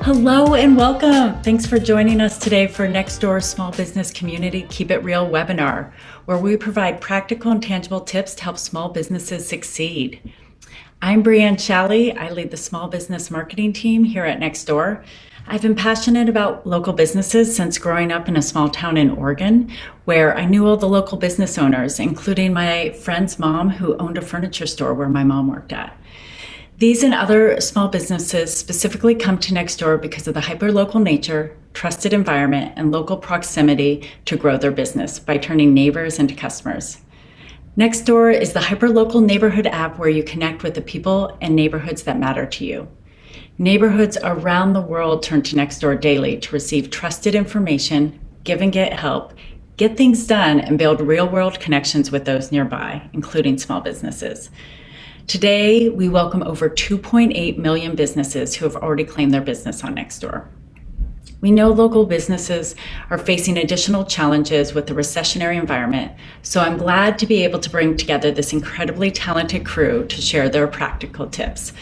Hello and welcome. Thanks for joining us today for Nextdoor Small Business Community Keep It Real webinar, where we provide practical and tangible tips to help small businesses succeed. I'm Brianne Shalley. I lead the small business marketing team here at Nextdoor. I've been passionate about local businesses since growing up in a small town in Oregon, where I knew all the local business owners, including my friend's mom who owned a furniture store where my mom worked at. These and other small businesses specifically come to Nextdoor because of the hyper-local nature, trusted environment, and local proximity to grow their business by turning neighbors into customers. Nextdoor is the hyper-local neighborhood app where you connect with the people and neighborhoods that matter to you. Neighborhoods around the world turn to Nextdoor daily to receive trusted information, give and get help, get things done, and build real-world connections with those nearby, including small businesses. Today, we welcome over 2.8 million businesses who have already claimed their business on Nextdoor. We know local businesses are facing additional challenges with the recessionary environment, so I'm glad to be able to bring together this incredibly talented crew to share their practical tips.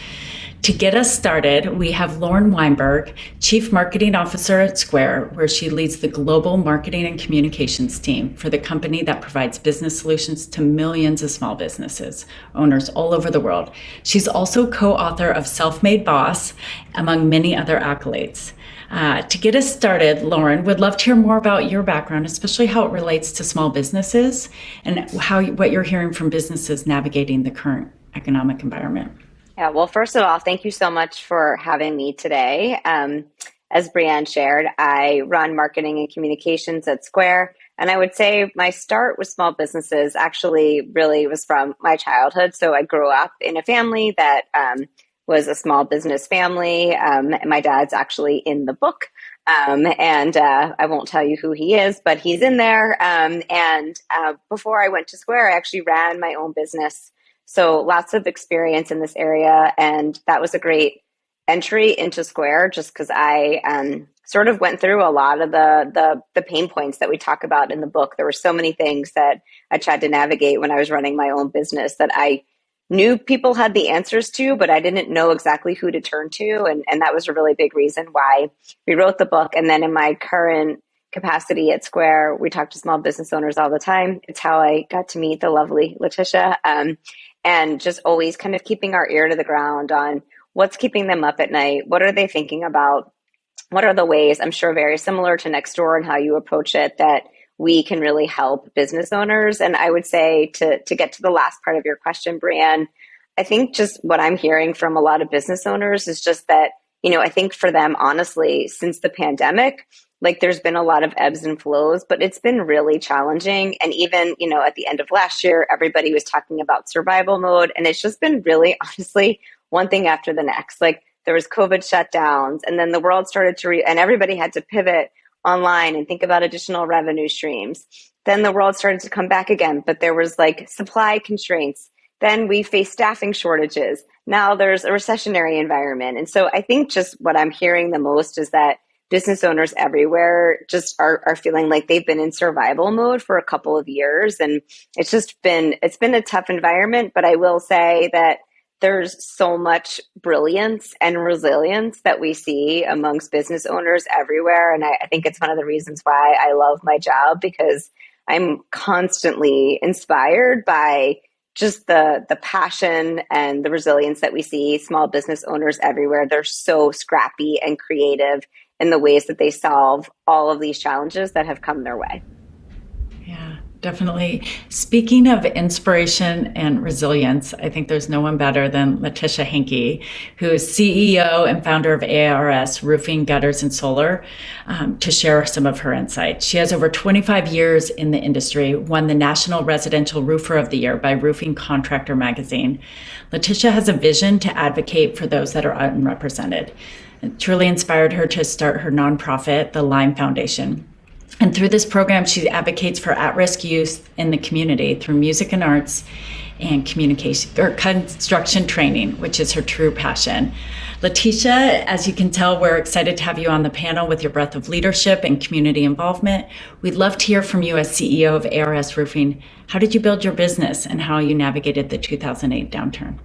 To get us started, we have Lauren Weinberg, Chief Marketing Officer at Square, where she leads the global marketing and communications team for the company that provides business solutions to millions of small businesses, owners all over the world. She's also co-author of Self-Made Boss, among many other accolades. To get us started, Lauren, would love to hear more about your background, especially how it relates to small businesses and what you're hearing from businesses navigating the current economic environment. Yeah, well, first of all, thank you so much for having me today. As Brianne shared, I run marketing and communications at Square. And I would say my start with small businesses actually really was from my childhood. So I grew up in a family that was a small business family. My dad's actually in the book. And I won't tell you who he is, but he's in there. Before I went to Square, I actually ran my own business. So lots of experience in this area. And that was a great entry into Square just because I sort of went through a lot of the pain points that we talk about in the book. There were so many things that I tried to navigate when I was running my own business that I knew people had the answers to, but I didn't know exactly who to turn to. And that was a really big reason why we wrote the book. And then in my current capacity at Square, we talk to small business owners all the time. It's how I got to meet the lovely Letitia. And just always kind of keeping our ear to the ground on what's keeping them up at night. What are they thinking about? What are the ways, I'm sure very similar to Nextdoor and how you approach it, that we can really help business owners? And I would say to get to the last part of your question, Brianne, I think just what I'm hearing from a lot of business owners is just that, I think for them, honestly, since the pandemic, there's been a lot of ebbs and flows, but it's been really challenging. And even, at the end of last year, everybody was talking about survival mode. And it's just been really, honestly, one thing after the next. There was COVID shutdowns, and then the world started to and everybody had to pivot online and think about additional revenue streams. Then the world started to come back again, but there was supply constraints. Then we faced staffing shortages. Now there's a recessionary environment. And so I think just what I'm hearing the most is that business owners everywhere just are feeling like they've been in survival mode for a couple of years. And it's been a tough environment, but I will say that there's so much brilliance and resilience that we see amongst business owners everywhere. And I think it's one of the reasons why I love my job, because I'm constantly inspired by just the passion and the resilience that we see small business owners everywhere. They're so scrappy and creative in the ways that they solve all of these challenges that have come their way. Yeah, definitely. Speaking of inspiration and resilience, I think there's no one better than Letitia Hanke, who is CEO and founder of ARS Roofing, Gutters, and Solar, to share some of her insights. She has over 25 years in the industry, won the National Residential Roofer of the Year by Roofing Contractor magazine. Letitia has a vision to advocate for those that are unrepresented. It truly inspired her to start her nonprofit, the Lime Foundation. And through this program, she advocates for at-risk youth in the community through music and arts and communication or construction training, which is her true passion. Letitia, as you can tell, we're excited to have you on the panel with your breadth of leadership and community involvement. We'd love to hear from you as CEO of ARS Roofing. How did you build your business and how you navigated the 2008 downturn?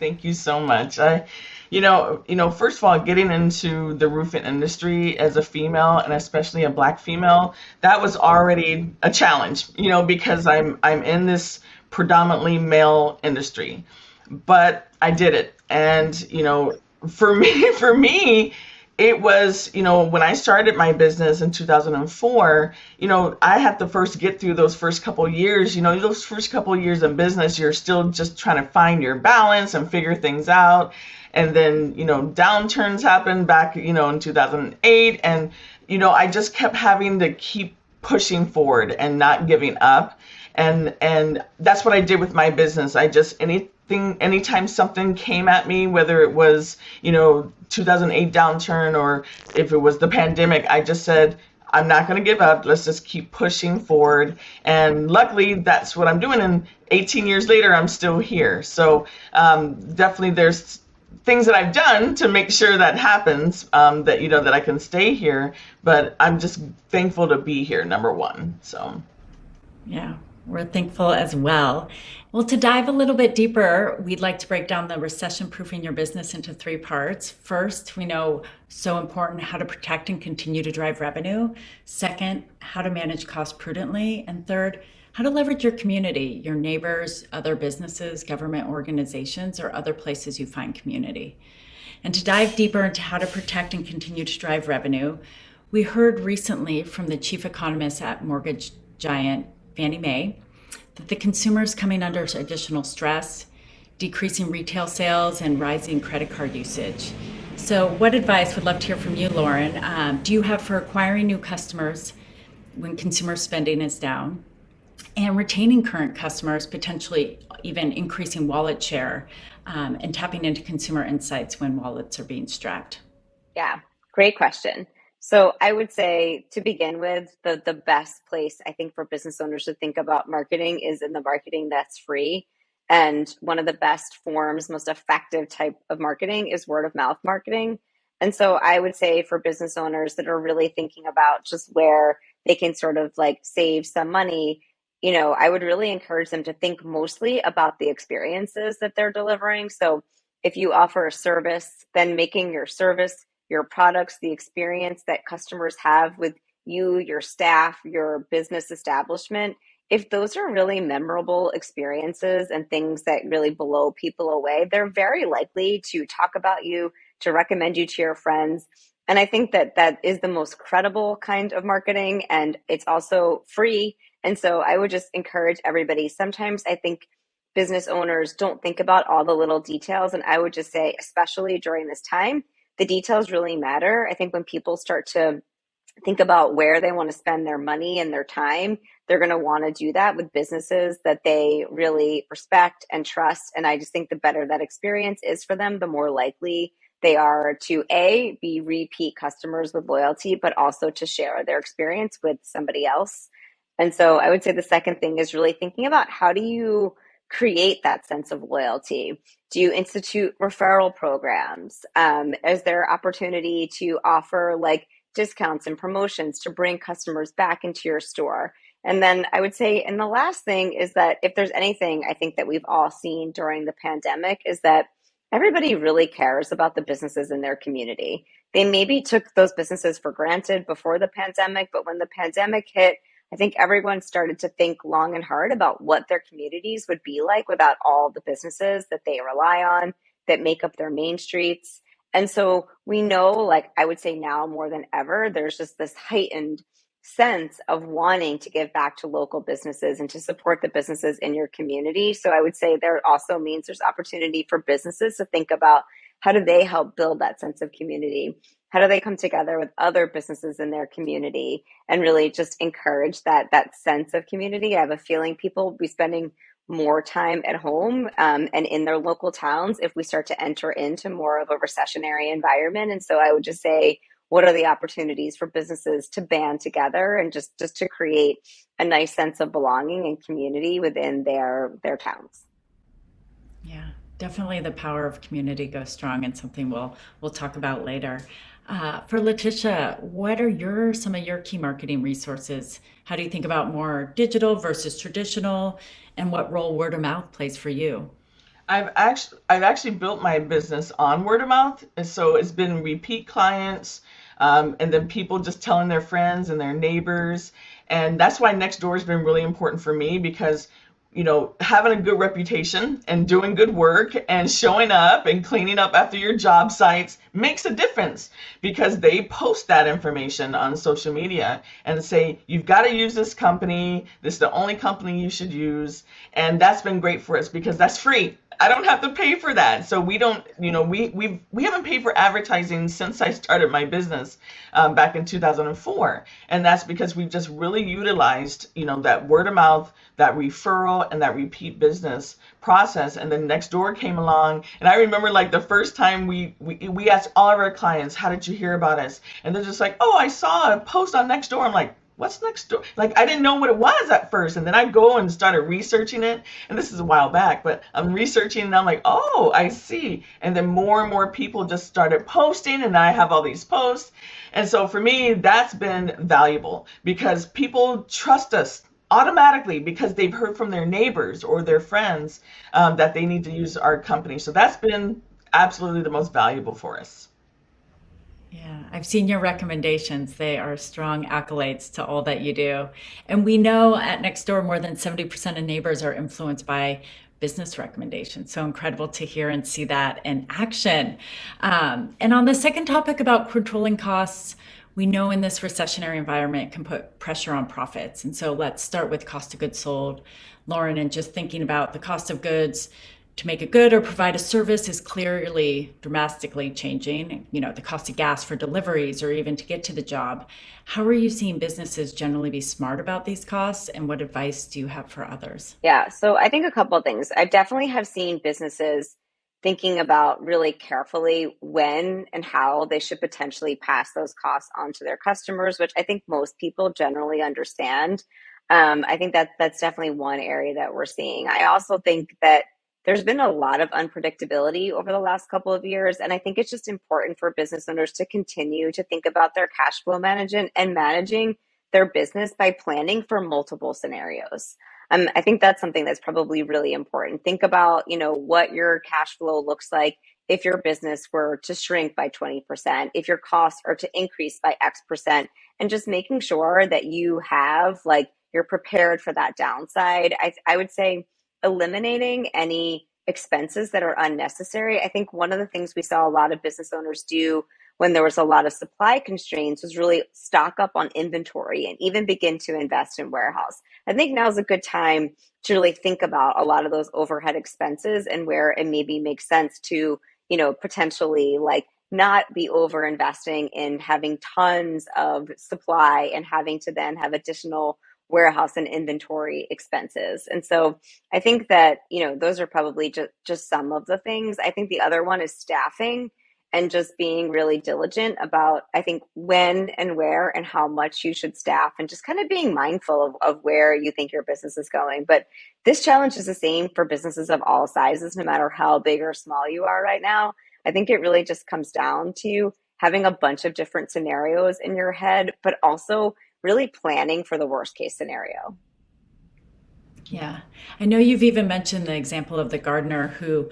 Thank you so much. First of all, getting into the roofing industry as a female and especially a black female, that was already a challenge, because I'm in this predominantly male industry. But I did it. And, for me, it was, when I started my business in 2004, I had to first get through those first couple years. Those first couple years in business, you're still just trying to find your balance and figure things out. And then, downturns happened back, in 2008. And, I just kept having to keep pushing forward and not giving up. And that's what I did with my business. I just anytime something came at me, whether it was 2008 downturn or if it was the pandemic, I just said, I'm not going to give up. Let's just keep pushing forward. And luckily, that's what I'm doing. And 18 years later, I'm still here. So definitely, there's things that I've done to make sure that happens. That I can stay here. But I'm just thankful to be here. Number one. So. Yeah, we're thankful as well. Well, to dive a little bit deeper, we'd like to break down the recession proofing your business into three parts. First, we know so important how to protect and continue to drive revenue. Second, how to manage costs prudently. And third, how to leverage your community, your neighbors, other businesses, government organizations, or other places you find community. And to dive deeper into how to protect and continue to drive revenue, we heard recently from the chief economist at mortgage giant Fannie Mae that the consumer is coming under additional stress, decreasing retail sales, and rising credit card usage. So what advice, would love to hear from you, Lauren, do you have for acquiring new customers when consumer spending is down, and retaining current customers, potentially even increasing wallet share, and tapping into consumer insights when wallets are being strapped? Yeah, great question. So I would say, to begin with, the best place I think for business owners to think about marketing is in the marketing that's free. And one of the best forms, most effective type of marketing is word of mouth marketing. And so I would say for business owners that are really thinking about just where they can sort of like save some money, I would really encourage them to think mostly about the experiences that they're delivering. So if you offer a service, then making your service, your products, the experience that customers have with you, your staff, your business establishment, if those are really memorable experiences and things that really blow people away, they're very likely to talk about you, to recommend you to your friends. And I think that that is the most credible kind of marketing, and it's also free. And so I would just encourage everybody. Sometimes I think business owners don't think about all the little details. And I would just say, especially during this time, the details really matter. I think when people start to think about where they want to spend their money and their time, they're going to want to do that with businesses that they really respect and trust. And I just think the better that experience is for them, the more likely they are to be repeat customers with loyalty, but also to share their experience with somebody else. And so I would say the second thing is really thinking about, how do you create that sense of loyalty? Do you institute referral programs? Is there opportunity to offer like discounts and promotions to bring customers back into your store? And then I would say, and the last thing is that if there's anything I think that we've all seen during the pandemic, is that everybody really cares about the businesses in their community. They maybe took those businesses for granted before the pandemic, but when the pandemic hit, I think everyone started to think long and hard about what their communities would be like without all the businesses that they rely on, that make up their main streets. And so we know, like I would say now more than ever, there's just this heightened sense of wanting to give back to local businesses and to support the businesses in your community. So I would say there also means there's opportunity for businesses to think about, how do they help build that sense of community? How do they come together with other businesses in their community and really just encourage that sense of community? I have a feeling people will be spending more time at home and in their local towns if we start to enter into more of a recessionary environment. And so I would just say, what are the opportunities for businesses to band together and just to create a nice sense of belonging and community within their towns? Yeah, definitely the power of community goes strong, and something we'll talk about later. For Letitia, what are some of your key marketing resources? How do you think about more digital versus traditional, and what role word of mouth plays for you? I've actually built my business on word of mouth, and so it's been repeat clients, and then people just telling their friends and their neighbors, and that's why Nextdoor has been really important for me because having a good reputation and doing good work and showing up and cleaning up after your job sites makes a difference because they post that information on social media and say, you've got to use this company. This is the only company you should use. And that's been great for us because that's free. I don't have to pay for that. So we don't, we haven't paid for advertising since I started my business back in 2004. And that's because we've just really utilized, that word of mouth, that referral, and that repeat business process. And then Nextdoor came along. And I remember like the first time we asked all of our clients, how did you hear about us? And they're just like, oh, I saw a post on Nextdoor. I'm like, what's Nextdoor? Like, I didn't know what it was at first. And then I go and started researching it. And this is a while back, but I'm researching and I'm like, oh, I see. And then more and more people just started posting and I have all these posts. And so for me, that's been valuable because people trust us automatically because they've heard from their neighbors or their friends that they need to use our company. So that's been absolutely the most valuable for us. Yeah, I've seen your recommendations. They are strong accolades to all that you do. And we know at Nextdoor, more than 70% of neighbors are influenced by business recommendations. So incredible to hear and see that in action. And on the second topic about controlling costs, we know in this recessionary environment it can put pressure on profits. And so let's start with cost of goods sold. Lauren, and just thinking about the cost of goods to make a good or provide a service is clearly dramatically changing. The cost of gas for deliveries or even to get to the job. How are you seeing businesses generally be smart about these costs, and what advice do you have for others? Yeah, so I think a couple of things. I definitely have seen businesses thinking about really carefully when and how they should potentially pass those costs on to their customers, which I think most people generally understand. I think that that's definitely one area that we're seeing. I also think that there's been a lot of unpredictability over the last couple of years, and I think it's just important for business owners to continue to think about their cash flow management and managing their business by planning for multiple scenarios. I think that's something that's probably really important. Think about, what your cash flow looks like if your business were to shrink by 20%, if your costs are to increase by X percent, and just making sure that you have, like, you're prepared for that downside. I would say eliminating any expenses that are unnecessary. I think one of the things we saw a lot of business owners do when there was a lot of supply constraints was really stock up on inventory and even begin to invest in warehouse. I think now is a good time to really think about a lot of those overhead expenses and where it maybe makes sense to, potentially like not be over investing in having tons of supply and having to then have additional warehouse and inventory expenses. And so I think that, those are probably just some of the things. I think the other one is staffing and just being really diligent about, I think, when and where and how much you should staff and just kind of being mindful of where you think your business is going. But this challenge is the same for businesses of all sizes, no matter how big or small you are right now. I think it really just comes down to having a bunch of different scenarios in your head, but also really planning for the worst case scenario. Yeah. I know you've even mentioned the example of the gardener who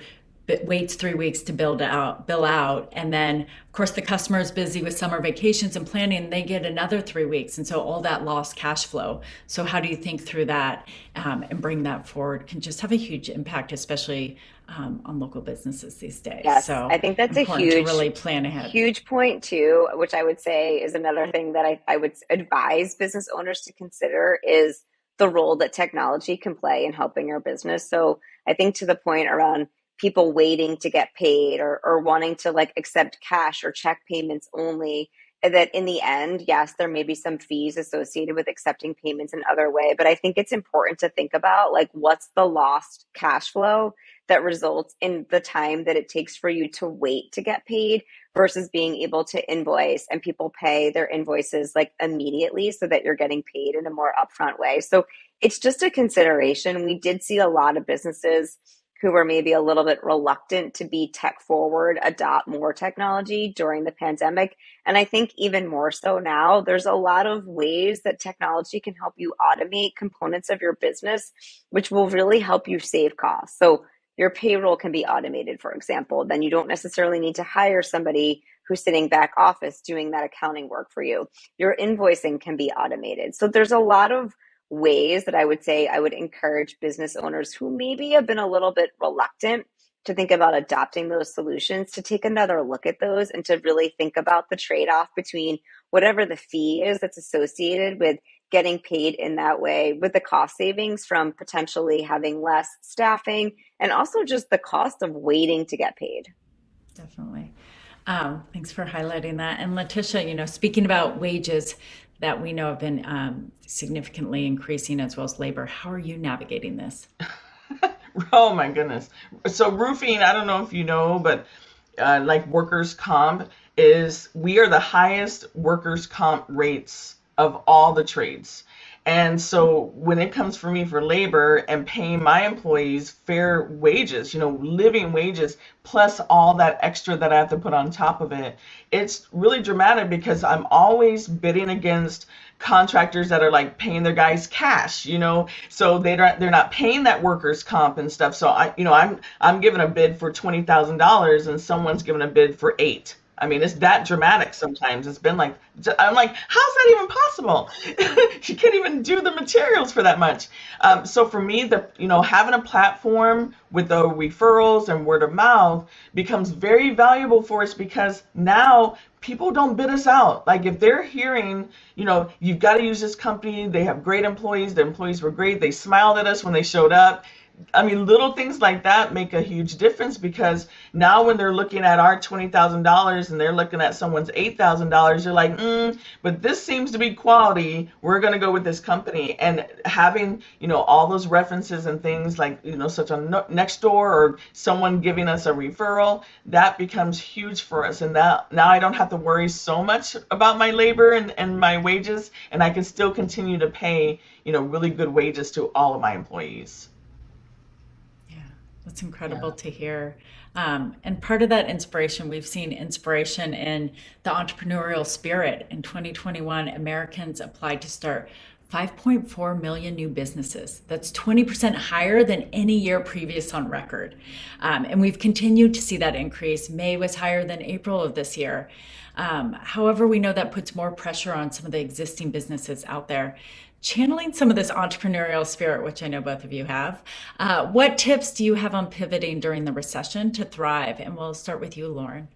waits 3 weeks to bill out. And then, of course, the customer is busy with summer vacations and planning, and they get another 3 weeks. And so all that lost cash flow. So how do you think through that and bring that forward can just have a huge impact, especially on local businesses these days. Yes, So I think that's a important to really plan ahead. huge point too, which I would say is another thing that I would advise business owners to consider is the role that technology can play in helping your business. So I think to the point around people waiting to get paid or wanting to like accept cash or check payments only, that in the end, yes, there may be some fees associated with accepting payments in other way, but I think it's important to think about like what's the lost cash flow that results in the time that it takes for you to wait to get paid versus being able to invoice and people pay their invoices like immediately so that you're getting paid in a more upfront way. So it's just a consideration. We did see a lot of businesses who were maybe a little bit reluctant to be tech forward, adopt more technology during the pandemic. And I think even more so now, there's a lot of ways that technology can help you automate components of your business, which will really help you save costs. So your payroll can be automated, for example. Then you don't necessarily need to hire somebody who's sitting back office doing that accounting work for you. Your invoicing can be automated. So there's a lot of ways that I would say I would encourage business owners who maybe have been a little bit reluctant to think about adopting those solutions, to take another look at those and to really think about the trade-off between whatever the fee is that's associated with getting paid in that way, with the cost savings from potentially having less staffing, and also just the cost of waiting to get paid. Definitely. Thanks for highlighting that. And Letitia, speaking about wages that we know have been significantly increasing as well as labor, how are you navigating this? Oh my goodness. So roofing, I don't know if you know, but like workers' comp we are the highest workers' comp rates of all the trades. And so when it comes for me for labor and paying my employees fair wages, living wages, plus all that extra that I have to put on top of it, it's really dramatic because I'm always bidding against contractors that are like paying their guys cash, so they're not paying that workers comp and stuff. So I'm giving a bid for $20,000 and someone's giving a bid for eight. I mean, it's that dramatic sometimes. It's been like, I'm like, how's that even possible? You can't even do the materials for that much. So for me, having a platform with the referrals and word of mouth becomes very valuable for us because now people don't bid us out. Like if they're hearing, you've got to use this company. They have great employees. The employees were great. They smiled at us when they showed up. I mean, little things like that make a huge difference because now when they're looking at our $20,000 and they're looking at someone's $8,000, they're like, but this seems to be quality. We're going to go with this company. And having, all those references and things like, such on Nextdoor or someone giving us a referral, that becomes huge for us. And that now I don't have to worry so much about my labor and my wages, and I can still continue to pay, really good wages to all of my employees. That's incredible to hear. And part of that inspiration, we've seen inspiration in the entrepreneurial spirit. In 2021, Americans applied to start 5.4 million new businesses. That's 20% higher than any year previous on record. And we've continued to see that increase. May was higher than April of this year. However, we know that puts more pressure on some of the existing businesses out there. Channeling some of this entrepreneurial spirit, which I know both of you have, what tips do you have on pivoting during the recession to thrive? And we'll start with you, Lauren.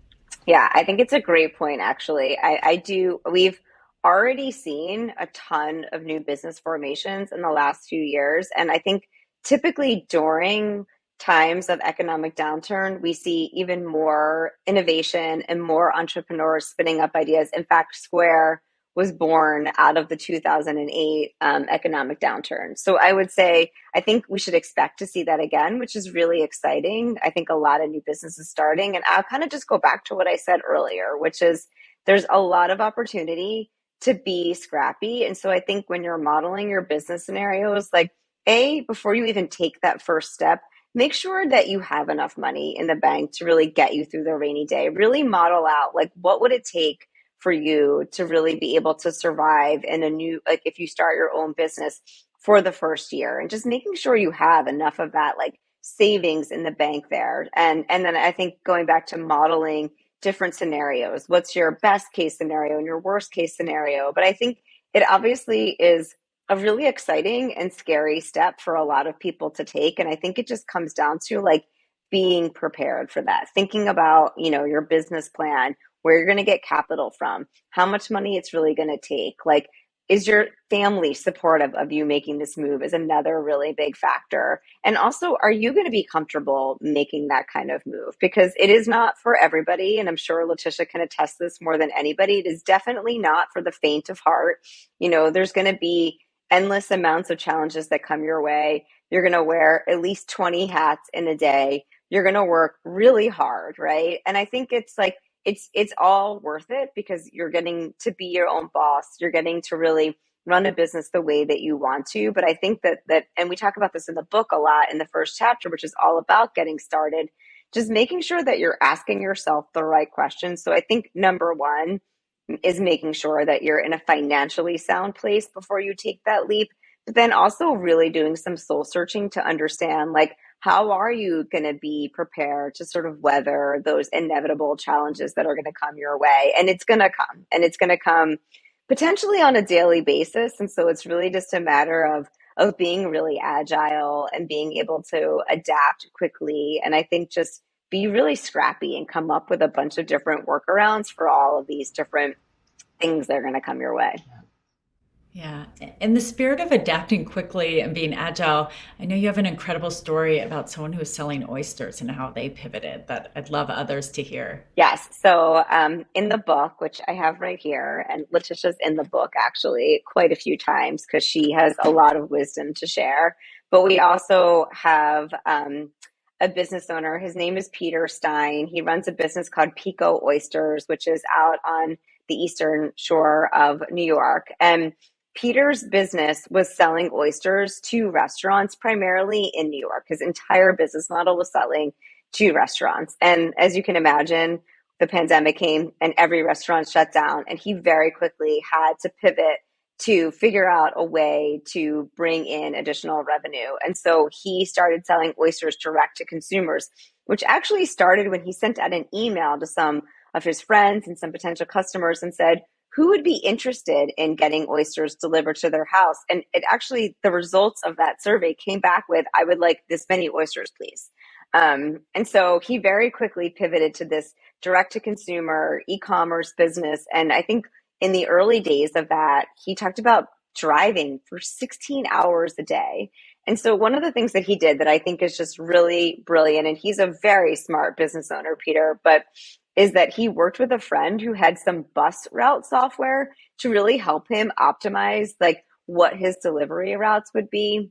Yeah, I think it's a great point, actually. I do. We've already seen a ton of new business formations in the last few years. And I think typically during times of economic downturn, we see even more innovation and more entrepreneurs spinning up ideas. In fact, Square was born out of the 2008 economic downturn. So I would say, I think we should expect to see that again, which is really exciting. I think a lot of new businesses starting. And I'll kind of just go back to what I said earlier, which is there's a lot of opportunity to be scrappy. And so I think when you're modeling your business scenarios, like before you even take that first step, make sure that you have enough money in the bank to really get you through the rainy day. Really model out, like, what would it take for you to really be able to survive in a new, like if you start your own business for the first year, and just making sure you have enough of that like savings in the bank there. And then I think going back to modeling different scenarios, what's your best case scenario and your worst case scenario? But I think it obviously is a really exciting and scary step for a lot of people to take. And I think it just comes down to like being prepared for that, thinking about, your business plan, where you're going to get capital from, how much money it's really going to take. Like, is your family supportive of you making this move is another really big factor. And also, are you going to be comfortable making that kind of move? Because it is not for everybody. And I'm sure Letitia can attest this more than anybody. It is definitely not for the faint of heart. There's going to be endless amounts of challenges that come your way. You're going to wear at least 20 hats in a day. You're going to work really hard, right? And I think it's like, it's all worth it because you're getting to be your own boss. You're getting to really run a business the way that you want to. But I think that, and we talk about this in the book a lot in the first chapter, which is all about getting started, just making sure that you're asking yourself the right questions. So I think number one is making sure that you're in a financially sound place before you take that leap, but then also really doing some soul searching to understand, like, how are you going to be prepared to sort of weather those inevitable challenges that are going to come your way? And it's going to come, and it's going to come potentially on a daily basis. And so it's really just a matter of being really agile and being able to adapt quickly. And I think just be really scrappy and come up with a bunch of different workarounds for all of these different things that are going to come your way. Yeah. In the spirit of adapting quickly and being agile, I know you have an incredible story about someone who was selling oysters and how they pivoted that I'd love others to hear. Yes. So in the book, which I have right here, and Letitia's in the book actually quite a few times because she has a lot of wisdom to share. But we also have a business owner. His name is Peter Stein. He runs a business called Pico Oysters, which is out on the eastern shore of New York. And Peter's business was selling oysters to restaurants, primarily in New York. His entire business model was selling to restaurants. And as you can imagine, the pandemic came and every restaurant shut down. And he very quickly had to pivot to figure out a way to bring in additional revenue. And so he started selling oysters direct to consumers, which actually started when he sent out an email to some of his friends and some potential customers and said, who would be interested in getting oysters delivered to their house? And it actually, the results of that survey came back with, I would like this many oysters, please. And so he very quickly pivoted to this direct to consumer e-commerce business. And I think in the early days of that, he talked about driving for 16 hours a day. And so one of the things that he did that I think is just really brilliant, and he's a very smart business owner, Peter, but is that he worked with a friend who had some bus route software to really help him optimize like what his delivery routes would be.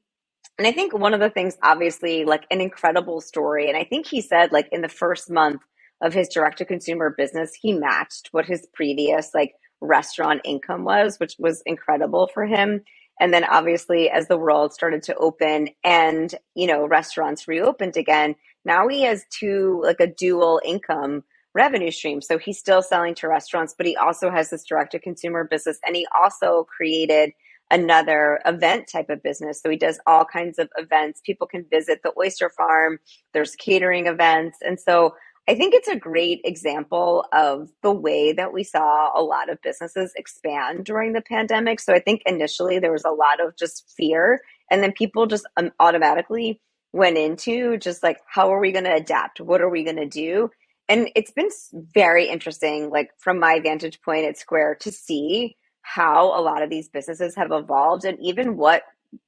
And I think one of the things, obviously, like an incredible story, and I think he said like in the first month of his direct to consumer business, he matched what his previous like restaurant income was, which was incredible for him. And then obviously as the world started to open and, you know, restaurants reopened again, now he has like a dual income revenue stream. So he's still selling to restaurants, but he also has this direct to consumer business. And he also created another event type of business. So he does all kinds of events. People can visit the oyster farm. There's catering events. And so I think it's a great example of the way that we saw a lot of businesses expand during the pandemic. So I think initially there was a lot of just fear, and then people just automatically went into just like, how are we going to adapt? What are we going to do? And it's been very interesting, like from my vantage point at Square, to see how a lot of these businesses have evolved and even what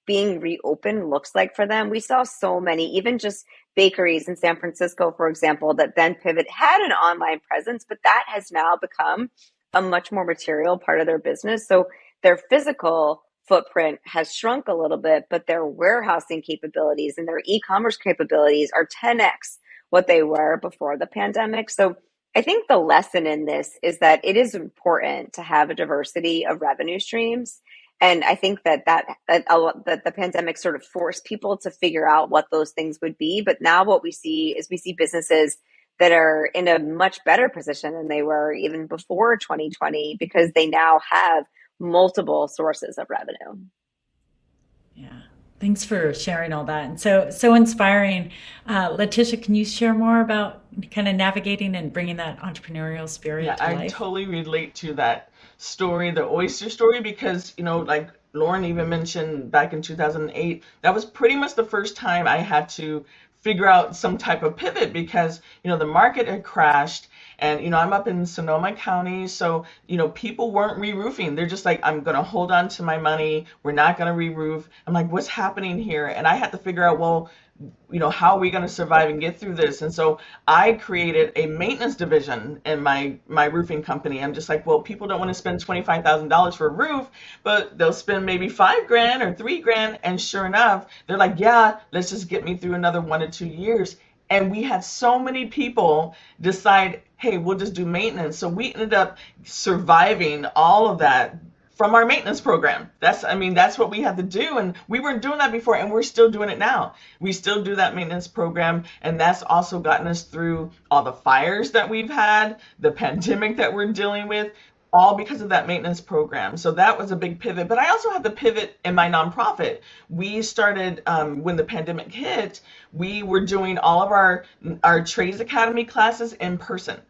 being reopened looks like for them. We saw so many, even just bakeries in San Francisco, for example, that then pivot had an online presence, but that has now become a much more material part of their business. So their physical footprint has shrunk a little bit, but their warehousing capabilities and their e-commerce capabilities are 10x what they were before the pandemic. So I think the lesson in this is that it is important to have a diversity of revenue streams. And I think that the pandemic sort of forced people to figure out what those things would be. But now what we see is we see businesses that are in a much better position than they were even before 2020 because they now have multiple sources of revenue. Yeah. Thanks for sharing all that. And so inspiring. Letitia, can you share more about kind of navigating and bringing that entrepreneurial spirit Yeah, to I life? totally relate to that story, the oyster story, because, like Lauren even mentioned back in 2008, that was pretty much the first time I had to figure out some type of pivot because, the market had crashed. And, I'm up in Sonoma County, so, people weren't re-roofing. They're just like, I'm going to hold on to my money. We're not going to re-roof. I'm like, what's happening here? And I had to figure out, well, how are we going to survive and get through this? And so I created a maintenance division in my roofing company. I'm just like, well, people don't want to spend $25,000 for a roof, but they'll spend maybe $5,000 or $3,000. And sure enough, they're like, yeah, let's just get me through another 1 to 2 years. And we had so many people decide, hey, we'll just do maintenance. So we ended up surviving all of that from our maintenance program. That's what we had to do. And we weren't doing that before, and we're still doing it now. We still do that maintenance program. And that's also gotten us through all the fires that we've had, the pandemic that we're dealing with. all because of that maintenance program. So that was a big pivot. But I also had the pivot in my nonprofit. We started when the pandemic hit. We were doing all of our trades academy classes in person,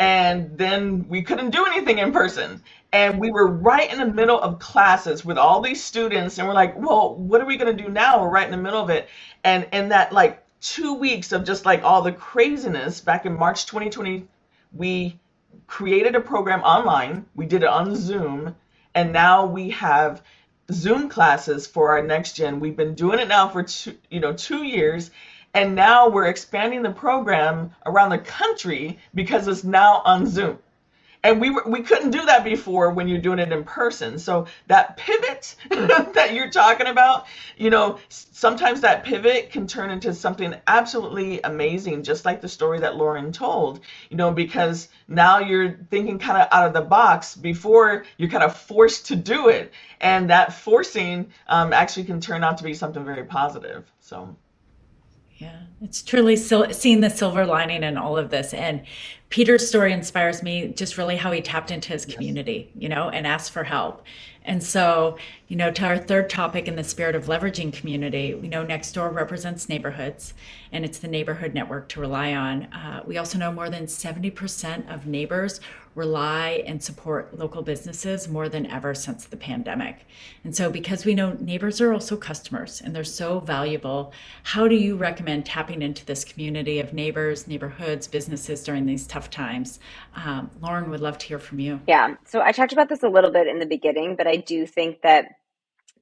and then we couldn't do anything in person. And we were right in the middle of classes with all these students, and we're like, well, what are we going to do now? We're right in the middle of it. And in that like 2 weeks of just like all the craziness back in March 2020, we created a program online. We did it on Zoom, and now we have Zoom classes for our next gen. We've been doing it now for 2 years, and now we're expanding the program around the country because it's now on Zoom. And we couldn't do that before when you're doing it in person. So that pivot that you're talking about, sometimes that pivot can turn into something absolutely amazing, just like the story that Lauren told, because now you're thinking kind of out of the box. Before, you're kind of forced to do it. And that forcing actually can turn out to be something very positive. So. Yeah, it's truly seeing the silver lining in all of this. And Peter's story inspires me, just really how he tapped into his community, and asked for help. And so, to our third topic, in the spirit of leveraging community, we know Nextdoor represents neighborhoods, and it's the neighborhood network to rely on. We also know more than 70% of neighbors rely and support local businesses more than ever since the pandemic. And so, because we know neighbors are also customers and they're so valuable, how do you recommend tapping into this community of neighbors, neighborhoods, businesses during these tough times? Lauren, would love to hear from you. Yeah. So I talked about this a little bit in the beginning, but I do think that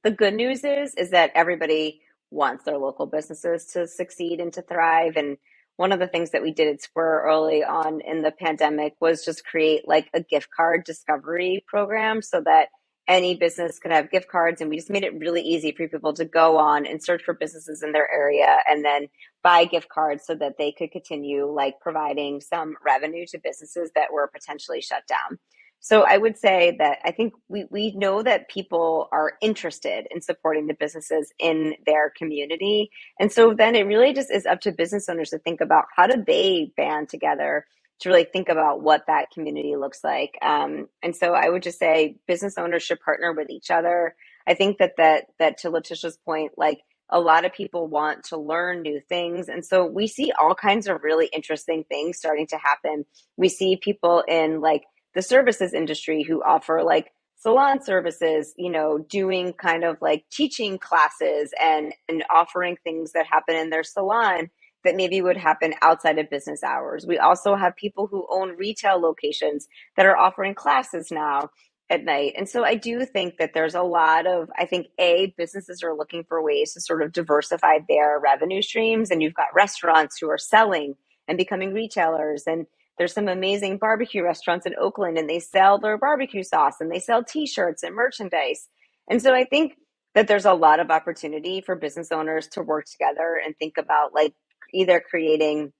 the good news is that everybody wants their local businesses to succeed and to thrive. And one of the things that we did at Square early on in the pandemic was just create like a gift card discovery program so that any business could have gift cards. And we just made it really easy for people to go on and search for businesses in their area and then buy gift cards so that they could continue like providing some revenue to businesses that were potentially shut down. So I would say that I think we know that people are interested in supporting the businesses in their community. And so then it really just is up to business owners to think about how do they band together to really think about what that community looks like. And so I would just say business owners should partner with each other. I think that to Letitia's point, like a lot of people want to learn new things. And so we see all kinds of really interesting things starting to happen. We see people in like the services industry who offer like salon services, doing kind of like teaching classes and offering things that happen in their salon that maybe would happen outside of business hours. We also have people who own retail locations that are offering classes now at night. And so I do think that there's a lot of, I think, businesses are looking for ways to sort of diversify their revenue streams. And you've got restaurants who are selling and becoming retailers. And there's some amazing barbecue restaurants in Oakland, and they sell their barbecue sauce and they sell t-shirts and merchandise. And so I think that there's a lot of opportunity for business owners to work together and think about like either creating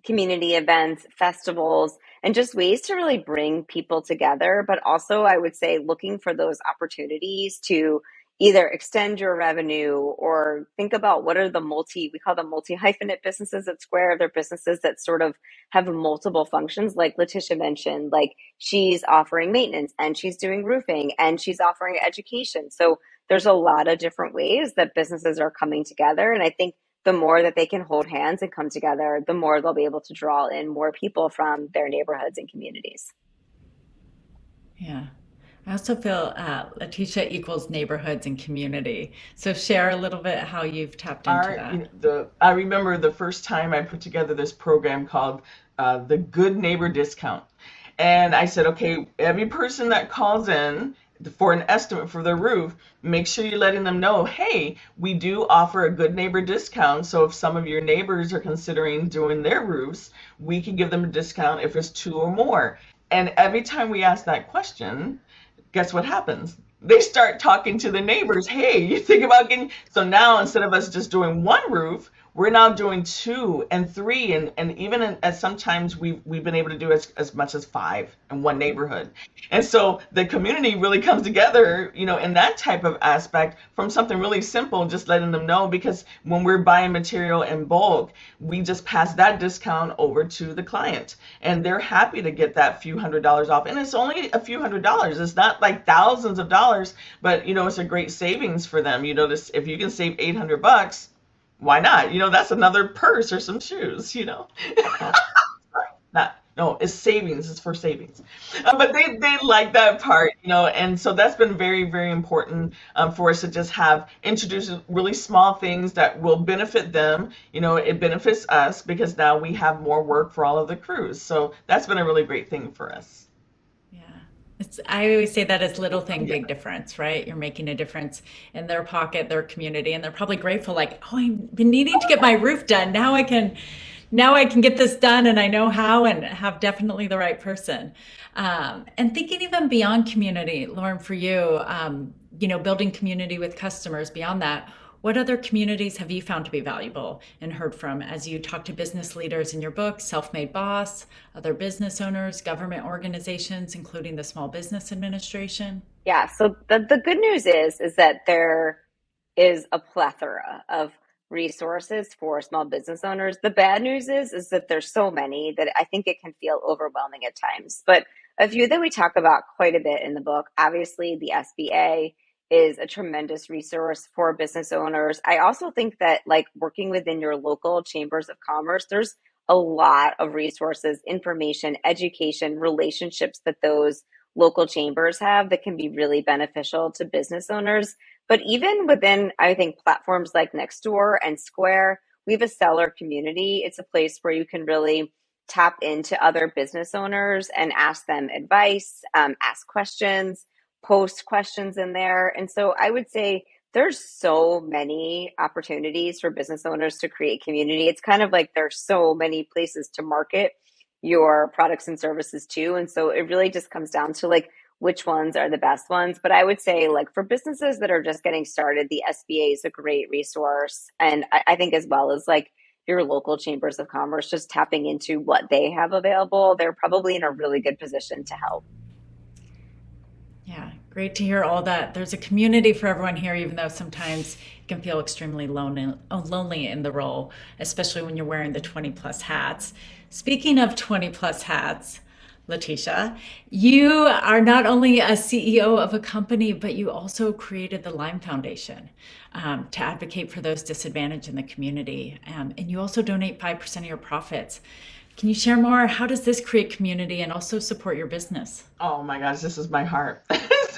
community events, festivals, and just ways to really bring people together. But also, I would say looking for those opportunities to either extend your revenue or think about what are we call them multi-hyphenate businesses at Square. They're businesses that sort of have multiple functions, like Letitia mentioned, like she's offering maintenance and she's doing roofing and she's offering education. So there's a lot of different ways that businesses are coming together. And I think the more that they can hold hands and come together, the more they'll be able to draw in more people from their neighborhoods and communities. Yeah. I also feel Letitia equals neighborhoods and community. So share a little bit how you've tapped into that. I remember the first time I put together this program called the Good Neighbor Discount. And I said, okay, every person that calls in for an estimate for their roof, make sure you're letting them know, hey, we do offer a good neighbor discount. So if some of your neighbors are considering doing their roofs, we can give them a discount if it's 2 or more. And every time we ask that question, guess what happens? They start talking to the neighbors. Hey, you think about getting, so now instead of us just doing one roof, we're now doing 2 and 3, and even at sometimes we've been able to do as much as 5 in one neighborhood. And so the community really comes together, in that type of aspect from something really simple, just letting them know, because when we're buying material in bulk, we just pass that discount over to the client, and they're happy to get that few $100s off. And it's only a few $100s. It's not like thousands of dollars, but it's a great savings for them. If you can save $800, why not? That's another purse or some shoes. Not, no, it's savings. It's for savings. But they like that part, and so that's been very, very important for us to just introduce really small things that will benefit them. It benefits us because now we have more work for all of the crews. So that's been a really great thing for us. Yeah. I always say that it's little thing, Yeah. big difference, right? You're making a difference in their pocket, their community, and they're probably grateful, like, oh, I've been needing to get my roof done. Now I can get this done, and I know how, and have definitely the right person. And thinking even beyond community, Lauren, for you, building community with customers beyond that, what other communities have you found to be valuable and heard from as you talk to business leaders in your book, Self-Made Boss, other business owners, government organizations, including the Small Business Administration? Yeah, so the good news is that there is a plethora of resources for small business owners. The bad news is that there's so many that I think it can feel overwhelming at times. But a few that we talk about quite a bit in the book, obviously the SBA is a tremendous resource for business owners. I also think that like working within your local chambers of commerce, there's a lot of resources, information, education, relationships that those local chambers have that can be really beneficial to business owners. But even within, I think, platforms like Nextdoor and Square, we have a seller community. It's a place where you can really tap into other business owners and ask them advice, ask questions, post questions in there. And so I would say there's so many opportunities for business owners to create community. It's kind of like there's so many places to market your products and services to. And so it really just comes down to like which ones are the best ones. But I would say like for businesses that are just getting started, the SBA is a great resource. And I think as well as like your local chambers of commerce, just tapping into what they have available, they're probably in a really good position to help. Yeah, great to hear all that. There's a community for everyone here, even though sometimes it can feel extremely lonely in the role, especially when you're wearing the 20 plus hats. Speaking of 20 plus hats, Letitia, you are not only a CEO of a company, but you also created the Lime Foundation to advocate for those disadvantaged in the community. And you also donate 5% of your profits. Can you share more? How does this create community and also support your business? Oh my gosh, this is my heart.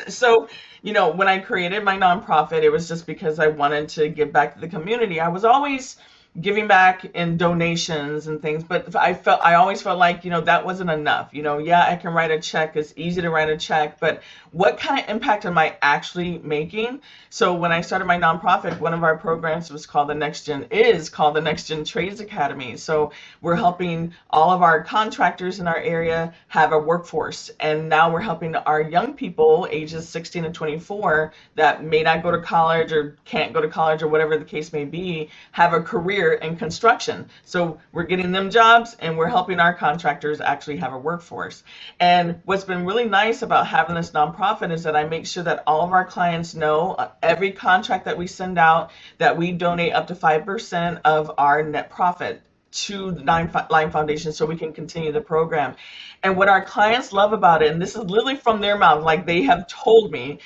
So, when I created my nonprofit, it was just because I wanted to give back to the community. I was always giving back in donations and things, but I always felt like, that wasn't enough. Yeah, I can write a check. It's easy to write a check, but what kind of impact am I actually making? So when I started my nonprofit, one of our programs called the Next Gen Trades Academy. So we're helping all of our contractors in our area have a workforce. And now we're helping our young people ages 16 to 24 that may not go to college or can't go to college or whatever the case may be, have a career in construction. So we're getting them jobs and we're helping our contractors actually have a workforce. And what's been really nice about having this nonprofit is that I make sure that all of our clients know every contract that we send out that we donate up to 5% of our net profit to the Lime Foundation so we can continue the program. And what our clients love about it, and this is literally from their mouth, like they have told me,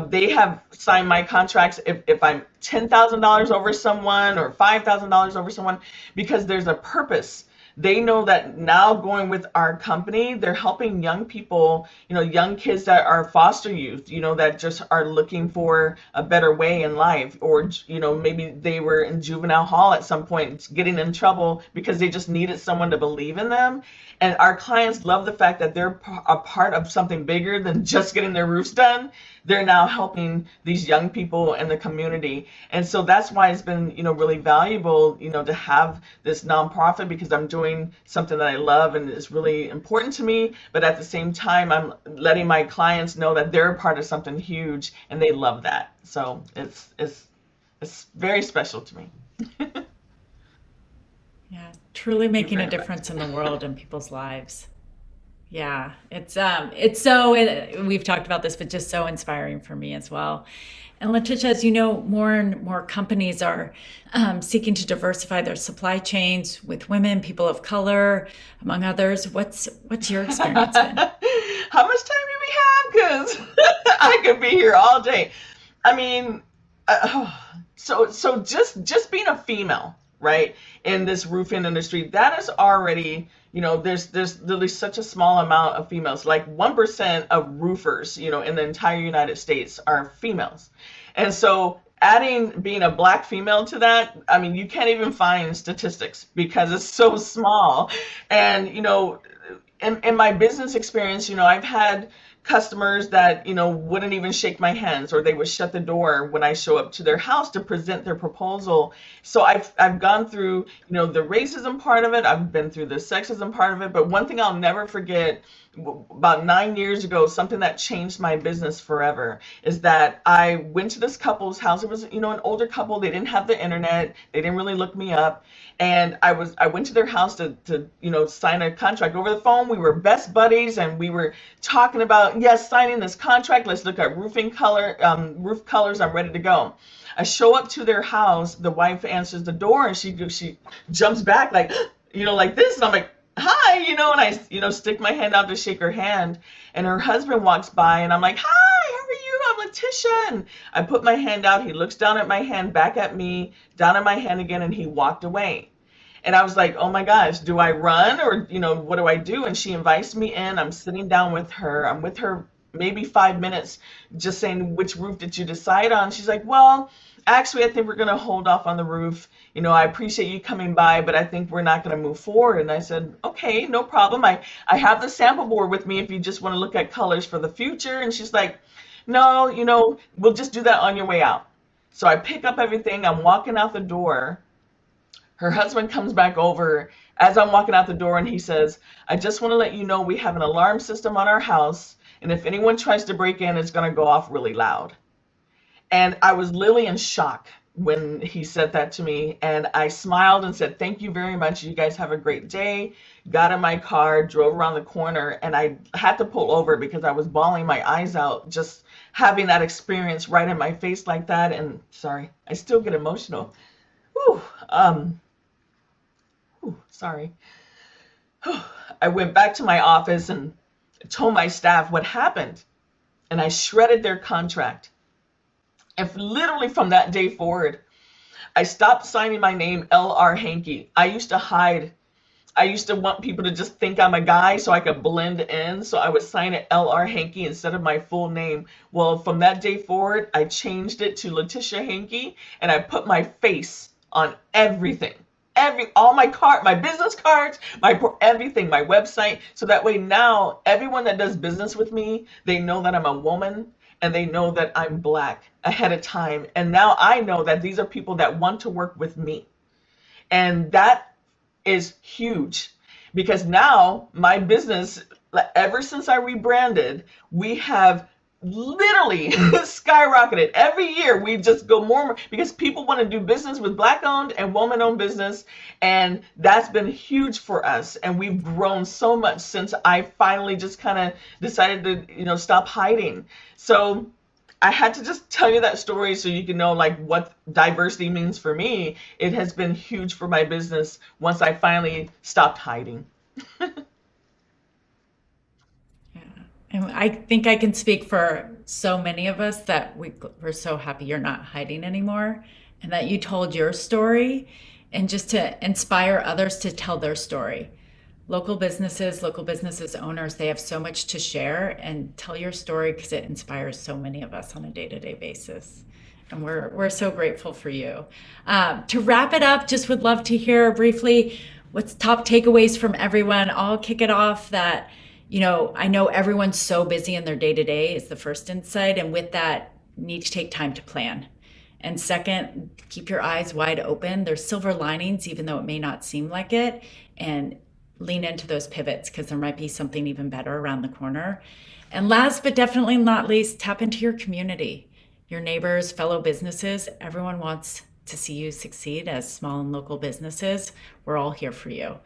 they have signed my contracts if I'm $10,000 over someone or $5,000 over someone, because there's a purpose. They know that now going with our company, they're helping young people, young kids that are foster youth, that just are looking for a better way in life. Or, maybe they were in juvenile hall at some point, getting in trouble because they just needed someone to believe in them. And our clients love the fact that they're a part of something bigger than just getting their roofs done. They're now helping these young people in the community. And so that's why it's been, really valuable, to have this nonprofit, because I'm doing something that I love and is really important to me. But at the same time, I'm letting my clients know that they're a part of something huge and they love that. So it's very special to me. Yeah, truly Thank you making a very much. difference in the world and people's lives. Yeah, it's so we've talked about this, but just so inspiring for me as well. And Letitia, as you know, more and more companies are seeking to diversify their supply chains with women, people of color, among others. What's your experience been? How much time do we have? Because I could be here all day. I mean, uh, so just being a female, right, in this roofing industry, that is already, there's literally such a small amount of females. Like 1% of roofers, in the entire United States are females. And so adding being a black female to that, I mean, you can't even find statistics because it's so small. And in my business experience, I've had customers that, wouldn't even shake my hands, or they would shut the door when I show up to their house to present their proposal. So I've gone through, the racism part of it. I've been through the sexism part of it. But one thing I'll never forget, about 9 years ago, something that changed my business forever is that I went to this couple's house. It was, an older couple. They didn't have the internet. They didn't really look me up. And I went to their house to sign a contract over the phone. We were best buddies, and we were talking about, yes, signing this contract. Let's look at roof colors. I'm ready to go. I show up to their house. The wife answers the door, and she jumps back like, like this. And I'm like, hi, and I, stick my hand out to shake her hand. And her husband walks by, and I'm like, hi, how are you? I'm Letitia. And I put my hand out. He looks down at my hand, back at me, down at my hand again, and he walked away. And I was like, oh my gosh, do I run, or, what do I do? And she invites me in. I'm sitting down with her. I'm with her maybe 5 minutes, just saying, which roof did you decide on? She's like, well, actually, I think we're going to hold off on the roof. I appreciate you coming by, but I think we're not going to move forward. And I said, okay, no problem. I have the sample board with me if you just want to look at colors for the future. And she's like, no, we'll just do that on your way out. So I pick up everything. I'm walking out the door. Her husband comes back over as I'm walking out the door, and he says, I just want to let you know we have an alarm system on our house, and if anyone tries to break in, it's going to go off really loud. And I was literally in shock when he said that to me. And I smiled and said, thank you very much. You guys have a great day. Got in my car, drove around the corner, and I had to pull over because I was bawling my eyes out just having that experience right in my face like that. And sorry, I still get emotional. Whew, sorry. I went back to my office and told my staff what happened. And I shredded their contract. And literally from that day forward, I stopped signing my name L.R. Hanke. I used to hide. I used to want people to just think I'm a guy so I could blend in. So I would sign it L.R. Hanke instead of my full name. Well, from that day forward, I changed it to Letitia Hanke, and I put my face on everything. All my business cards, everything, my website. So that way now everyone that does business with me, they know that I'm a woman, and they know that I'm Black ahead of time. And now I know that these are people that want to work with me. And that is huge, because now my business, ever since I rebranded, we have literally skyrocketed. Every year we just go more because people want to do business with Black owned and woman owned business. And that's been huge for us. And we've grown so much since I finally just kind of decided to, stop hiding. So I had to just tell you that story so you can know like what diversity means for me. It has been huge for my business once I finally stopped hiding. Yeah. And I think I can speak for so many of us that we're so happy you're not hiding anymore, and that you told your story, and just to inspire others to tell their story. Local businesses owners, they have so much to share, and tell your story because it inspires so many of us on a day-to-day basis. And we're so grateful for you. To wrap it up, just would love to hear briefly what's top takeaways from everyone. I'll kick it off that, I know everyone's so busy in their day-to-day is the first insight. And with that, need to take time to plan. And second, keep your eyes wide open. There's silver linings, even though it may not seem like it. And lean into those pivots because there might be something even better around the corner. And last but definitely not least, tap into your community, your neighbors, fellow businesses. Everyone wants to see you succeed as small and local businesses. We're all here for you.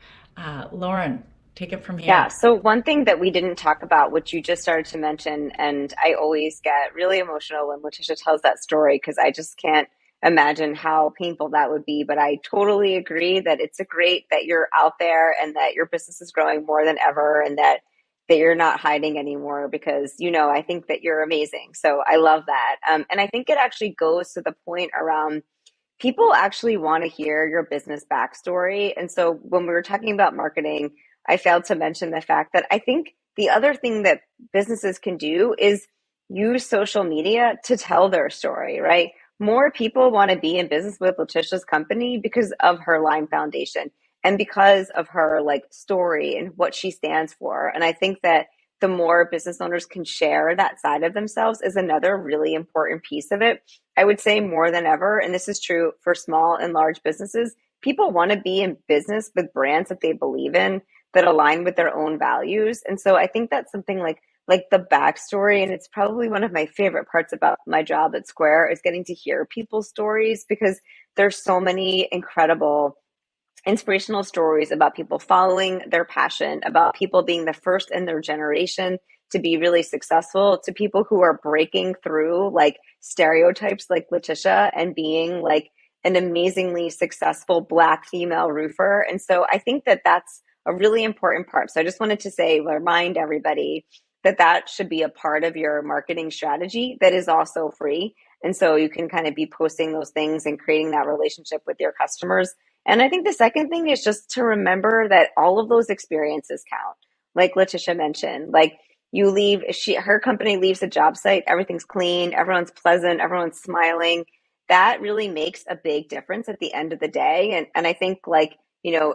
Lauren, take it from Yeah, here. so one thing that we didn't talk about, which you just started to mention, and I always get really emotional when Letitia tells that story because I just can't imagine how painful that would be. But I totally agree that it's a great that you're out there and that your business is growing more than ever and that you're not hiding anymore because, I think that you're amazing. So I love that. And I think it actually goes to the point around people actually want to hear your business backstory. And so when we were talking about marketing, I failed to mention the fact that I think the other thing that businesses can do is use social media to tell their story, right? More people want to be in business with Letitia's company because of her Lime Foundation and because of her like story and what she stands for. And I think that the more business owners can share that side of themselves is another really important piece of it. I would say more than ever, and this is true for small and large businesses, people want to be in business with brands that they believe in, that align with their own values. And so I think that's something like the backstory, and it's probably one of my favorite parts about my job at Square is getting to hear people's stories because there's so many incredible inspirational stories about people following their passion, about people being the first in their generation to be really successful, to people who are breaking through like stereotypes like Letitia and being like an amazingly successful Black female roofer. And so I think that that's a really important part. So I just wanted to say, remind everybody that that should be a part of your marketing strategy that is also free. And so you can kind of be posting those things and creating that relationship with your customers. And I think the second thing is just to remember that all of those experiences count. Like Letitia mentioned, like you leave, her company leaves a job site, everything's clean, everyone's pleasant, everyone's smiling. That really makes a big difference at the end of the day. And I think like,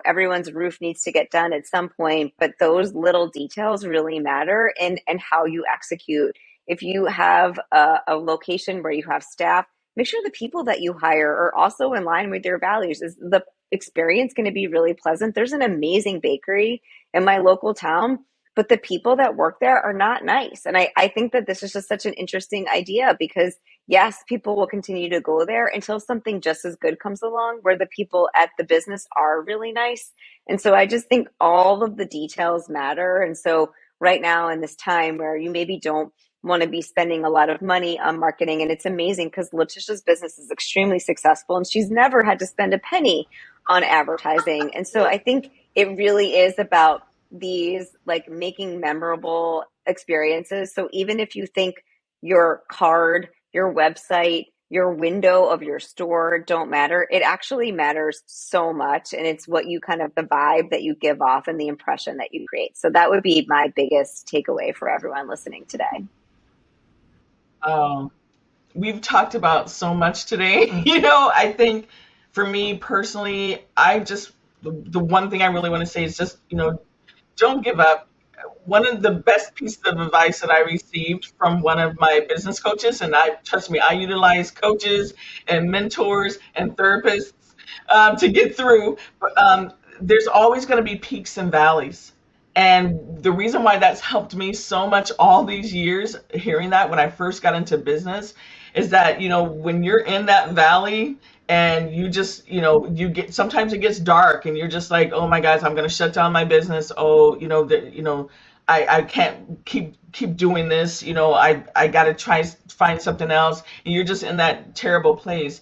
everyone's roof needs to get done at some point, but those little details really matter and how you execute. If you have a location where you have staff, make sure the people that you hire are also in line with your values. Is the experience going to be really pleasant? There's an amazing bakery in my local town, but the people that work there are not nice. And I think that this is just such an interesting idea because yes, people will continue to go there until something just as good comes along where the people at the business are really nice. And so I just think all of the details matter. And so right now in this time where you maybe don't want to be spending a lot of money on marketing. And it's amazing because Letitia's business is extremely successful and she's never had to spend a penny on advertising. And so I think it really is about these like making memorable experiences. So even if you think your card, your website, your window of your store don't matter, it actually matters so much. And it's what you kind of the vibe that you give off and the impression that you create. So that would be my biggest takeaway for everyone listening today. Um, we've talked about so much today. I think for me personally, the one thing I really want to say is just, don't give up. One of the best pieces of advice that I received from one of my business coaches, and trust me, I utilize coaches and mentors and therapists to get through. But there's always going to be peaks and valleys. And the reason why that's helped me so much all these years, hearing that when I first got into business, is that, when you're in that valley and you just, sometimes it gets dark and you're just like, oh my guys, I'm going to shut down my business. Oh, I can't keep doing this. I got to try find something else. And you're just in that terrible place.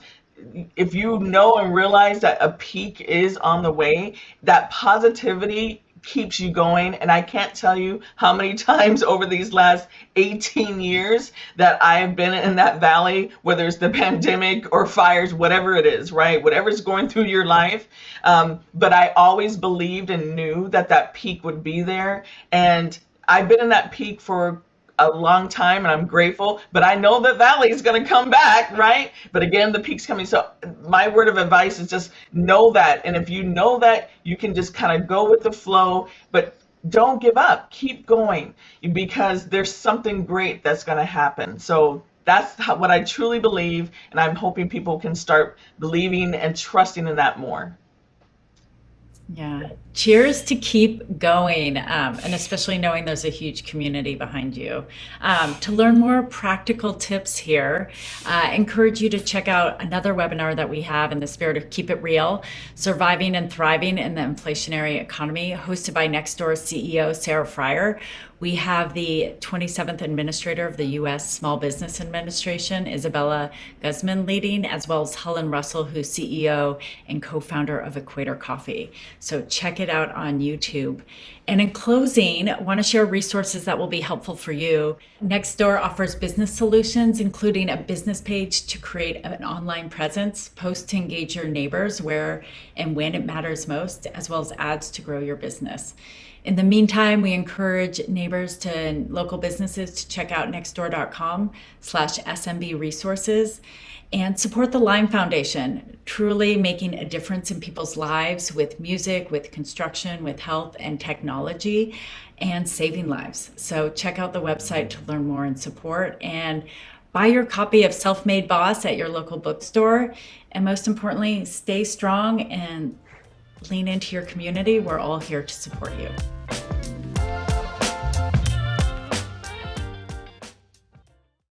If you know and realize that a peak is on the way, that positivity keeps you going. And I can't tell you how many times over these last 18 years that I have been in that valley, whether it's the pandemic or fires, whatever it is, right? Whatever's going through your life. But I always believed and knew that that peak would be there. And I've been in that peak for a long time and I'm grateful, but I know the valley is going to come back, right? But again, the peak's coming. So my word of advice is just know that. And if you know that, you can just kind of go with the flow, but don't give up. Keep going because there's something great that's going to happen. So that's what I truly believe. And I'm hoping people can start believing and trusting in that more. Yeah. Cheers to keep going, and especially knowing there's a huge community behind you. To learn more practical tips here, I encourage you to check out another webinar that we have in the spirit of Keep It Real, Surviving and Thriving in the Inflationary Economy, hosted by Nextdoor CEO Sarah Fryer. We have the 27th Administrator of the U.S. Small Business Administration, Isabella Guzman, leading, as well as Helen Russell, who's CEO and co-founder of Equator Coffee. So check it out on YouTube. And in closing, I want to share resources that will be helpful for you. Nextdoor offers business solutions, including a business page to create an online presence, posts to engage your neighbors where and when it matters most, as well as ads to grow your business. In the meantime, we encourage neighbors and local businesses to check out nextdoor.com/SMB resources and support the Lime Foundation, truly making a difference in people's lives with music, with construction, with health and technology, and saving lives. So check out the website to learn more and support, and buy your copy of Self-Made Boss at your local bookstore. And most importantly, stay strong and lean into your community. We're all here to support you.